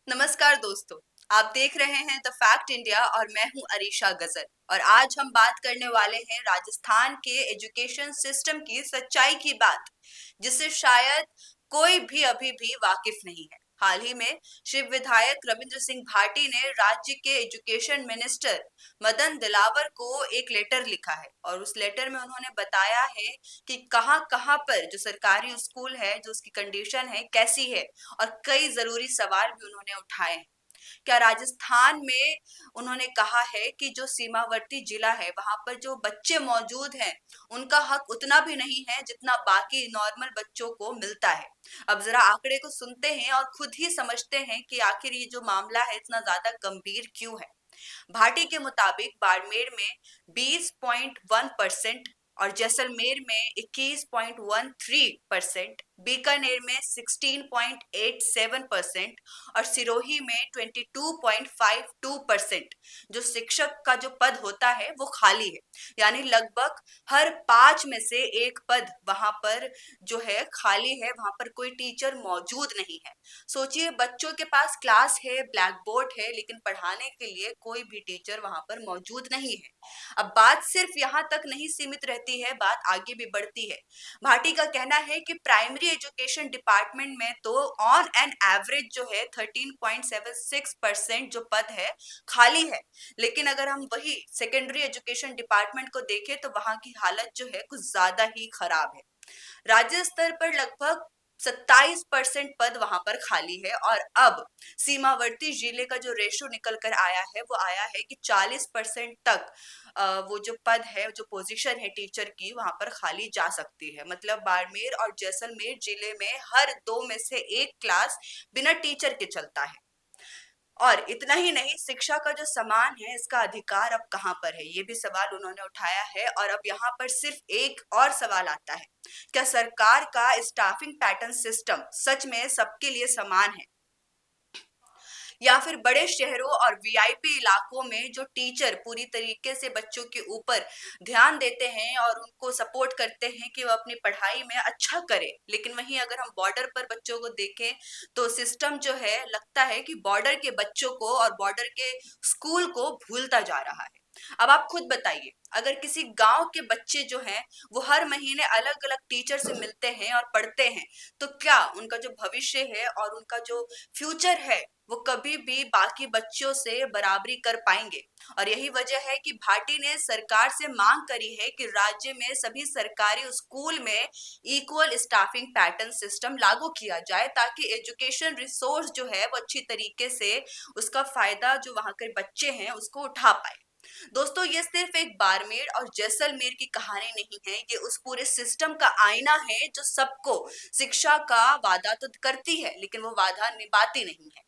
नमस्कार दोस्तों, आप देख रहे हैं द फैक्ट इंडिया और मैं हूं अरीशा गजर। और आज हम बात करने वाले हैं राजस्थान के एजुकेशन सिस्टम की सच्चाई की बात, जिससे शायद कोई भी अभी भी वाकिफ नहीं है। हाल ही में शिव विधायक रविंद्र सिंह भाटी ने राज्य के एजुकेशन मिनिस्टर मदन दिलावर को एक लेटर लिखा है और उस लेटर में उन्होंने बताया है कि कहां कहां पर जो सरकारी स्कूल है, जो उसकी कंडीशन है कैसी है, और कई जरूरी सवाल भी उन्होंने उठाए हैं। क्या राजस्थान में उन्होंने कहा है कि जो सीमावर्ती जिला है वहां पर जो बच्चे मौजूद हैं उनका हक उतना भी नहीं है जितना बाकी नॉर्मल बच्चों को मिलता है। अब जरा आंकड़े को सुनते हैं और खुद ही समझते हैं कि आखिर ये जो मामला है इतना ज्यादा गंभीर क्यों है। भाटी के मुताबिक बाड़मेर में 20.1% और जैसलमेर में 21.13%, बीकानेर में 16.87% और सिरोही में 22.52% जो शिक्षक का जो पद होता है वो खाली है। यानी लगभग हर 5 में से एक पद वहां पर जो है खाली है, वहां पर कोई टीचर मौजूद नहीं है। सोचिए, बच्चों के पास क्लास है, ब्लैक बोर्ड है, लेकिन पढ़ाने के लिए कोई भी टीचर वहां पर मौजूद नहीं है। अब बात सिर्फ यहाँ तक नहीं सीमित रहती है, बात आगे भी बढ़ती है। भाटी का कहना है कि प्राइमरी एजुकेशन डिपार्टमेंट में तो ऑन एन एवरेज जो है 13.76% जो पद है खाली है, लेकिन अगर हम वही सेकेंडरी एजुकेशन डिपार्टमेंट को देखें तो वहां की हालत जो है कुछ ज्यादा ही खराब है। राज्य स्तर पर लगभग 27% पद वहां पर खाली है और अब सीमावर्ती जिले का जो रेशो निकल कर आया है वो आया है कि 40% तक वो जो पद है, जो पोजीशन है टीचर की, वहां पर खाली जा सकती है। मतलब बाड़मेर और जैसलमेर जिले में हर 2 में से 1 क्लास बिना टीचर के चलता है। और इतना ही नहीं, शिक्षा का जो सम्मान है इसका अधिकार अब कहां पर है, ये भी सवाल उन्होंने उठाया है। और अब यहाँ पर सिर्फ एक और सवाल आता है, क्या सरकार का स्टाफिंग पैटर्न सिस्टम सच में सबके लिए समान है, या फिर बड़े शहरों और वीआईपी इलाकों में जो टीचर पूरी तरीके से बच्चों के ऊपर ध्यान देते हैं और उनको सपोर्ट करते हैं कि वो अपनी पढ़ाई में अच्छा करें, लेकिन वहीं अगर हम बॉर्डर पर बच्चों को देखें तो सिस्टम जो है लगता है कि बॉर्डर के बच्चों को और बॉर्डर के स्कूल को भूलता जा रहा है। अब आप खुद बताइए, अगर किसी गांव के बच्चे जो हैं वो हर महीने अलग अलग टीचर से मिलते हैं और पढ़ते हैं, तो क्या उनका जो भविष्य है और उनका जो फ्यूचर है वो कभी भी बाकी बच्चों से बराबरी कर पाएंगे? और यही वजह है कि भाटी ने सरकार से मांग करी है कि राज्य में सभी सरकारी स्कूल में इक्वल स्टाफिंग पैटर्न सिस्टम लागू किया जाए, ताकि एजुकेशन रिसोर्स जो है वो अच्छी तरीके से उसका फायदा जो वहां के बच्चे हैं उसको उठा पाए। दोस्तों, ये सिर्फ एक बाड़मेर और जैसलमेर की कहानी नहीं है, ये उस पूरे सिस्टम का आईना है जो सबको शिक्षा का वादा तो करती है लेकिन वो वादा निभाती नहीं है।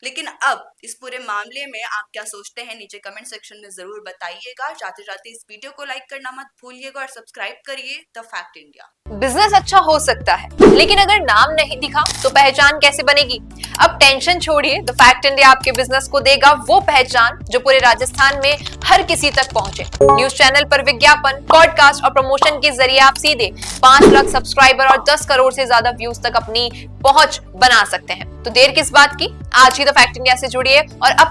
लेकिन अब इस पूरे मामले में आप क्या सोचते हैं, नीचे कमेंट सेक्शन में जरूर बताइएगा। जाते जाते इस वीडियो को लाइक करना मत भूलिएगा और सब्सक्राइब करिए द फैक्ट इंडिया। बिजनेस अच्छा हो सकता है, लेकिन अगर नाम नहीं दिखा तो पहचान कैसे बनेगी? अब टेंशन छोड़िए, द फैक्ट इंडिया आपके बिजनेस को देगा वो पहचान जो पूरे राजस्थान में हर किसी तक पहुंचे। न्यूज चैनल पर विज्ञापन, पॉडकास्ट और प्रमोशन के जरिए आप सीधे 5 लाख सब्सक्राइबर और 10 करोड़ से ज्यादा व्यूज तक अपनी पहुंच बना सकते हैं। तो देर किस बात की, आज ही द फैक्ट इंडिया से जुड़िए और अपने